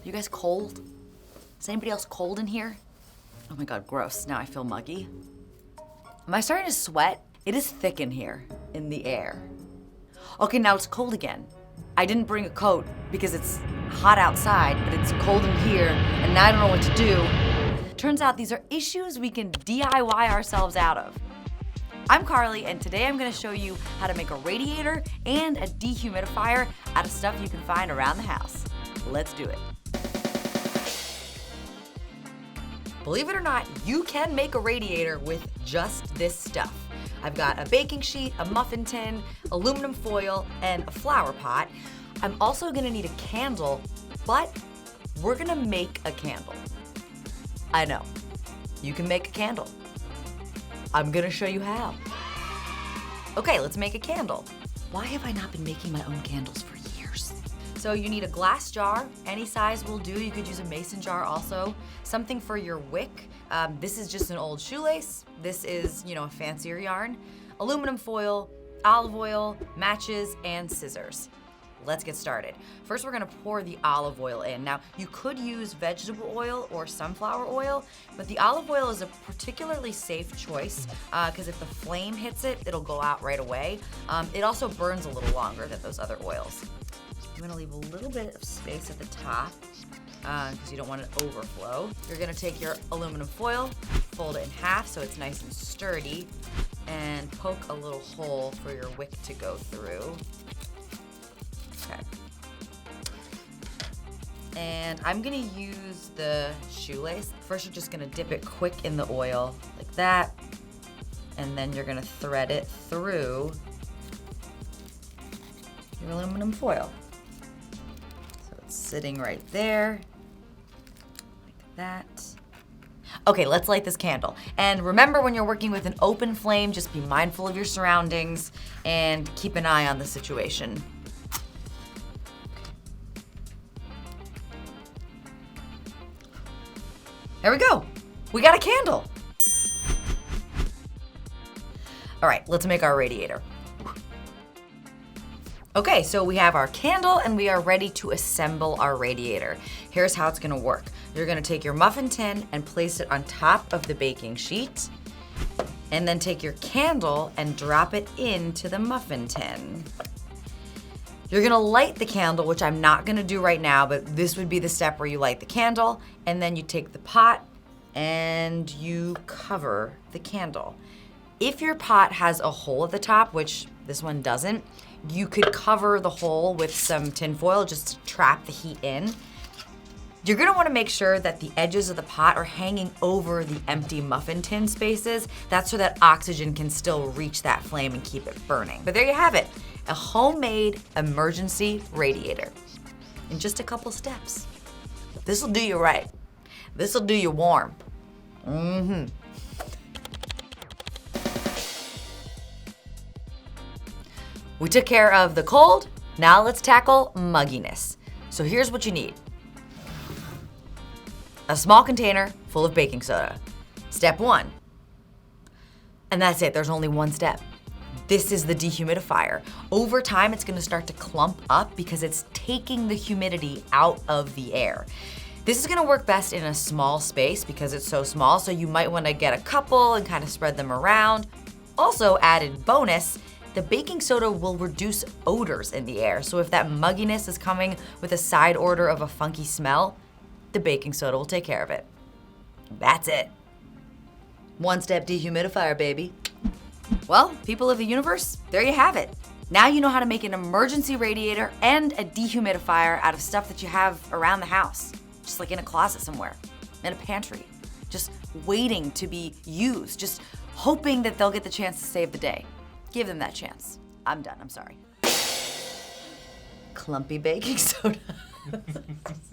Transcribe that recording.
You guys cold? Is anybody else cold in here? Oh my God, gross. Now I feel muggy. Am I starting to sweat? It is thick in here, in the air. Okay, now it's cold again. I didn't bring a coat because it's hot outside, but it's cold in here, and now I don't know what to do. Turns out these are issues we can DIY ourselves out of. I'm Carly, and today I'm gonna show you how to make a radiator and a dehumidifier out of stuff you can find around the house. Let's do it. Believe it or not, you can make a radiator with just this stuff. I've got a baking sheet, a muffin tin, aluminum foil, and a flower pot. I'm also gonna need a candle, but we're gonna make a candle. I know, you can make a candle. I'm gonna show you how. Okay, let's make a candle. Why have I not been making my own candles for years? So you need a glass jar, any size will do. You could use a mason jar also. Something for your wick. This is just an old shoelace. This is, a fancier yarn. Aluminum foil, olive oil, matches, and scissors. Let's get started. First, we're gonna pour the olive oil in. Now, you could use vegetable oil or sunflower oil, but the olive oil is a particularly safe choice because if the flame hits it, it'll go out right away. It also burns a little longer than those other oils. I'm gonna leave a little bit of space at the top because you don't want it to overflow. You're gonna take your aluminum foil, fold it in half so it's nice and sturdy, and poke a little hole for your wick to go through. Okay. And I'm gonna use the shoelace. First, you're just gonna dip it quick in the oil like that, and then you're gonna thread it through your aluminum foil. So it's sitting right there, like that. Okay, let's light this candle. And remember, when you're working with an open flame, just be mindful of your surroundings and keep an eye on the situation. There we go. We got a candle. All right, let's make our radiator. Okay, so we have our candle and we are ready to assemble our radiator. Here's how it's gonna work. You're gonna take your muffin tin and place it on top of the baking sheet, and then take your candle and drop it into the muffin tin. You're gonna light the candle, which I'm not gonna do right now, but this would be the step where you light the candle, and then you take the pot and you cover the candle. If your pot has a hole at the top, which this one doesn't, you could cover the hole with some tin foil just to trap the heat in. You're gonna wanna make sure that the edges of the pot are hanging over the empty muffin tin spaces. That's so that oxygen can still reach that flame and keep it burning. But there you have it. A homemade emergency radiator in just a couple steps. This'll do you right. This'll do you warm. We took care of the cold, now let's tackle mugginess. So here's what you need. A small container full of baking soda. Step one. And that's it, there's only one step. This is the dehumidifier. Over time, it's gonna start to clump up because it's taking the humidity out of the air. This is gonna work best in a small space because it's so small, so you might wanna get a couple and kind of spread them around. Also, added bonus, the baking soda will reduce odors in the air. So if that mugginess is coming with a side order of a funky smell, the baking soda will take care of it. That's it. One-step dehumidifier, baby. Well, people of the universe, there you have it. Now you know how to make an emergency radiator and a dehumidifier out of stuff that you have around the house, just like in a closet somewhere, in a pantry, just waiting to be used, just hoping that they'll get the chance to save the day. Give them that chance. I'm done, I'm sorry. Clumpy baking soda.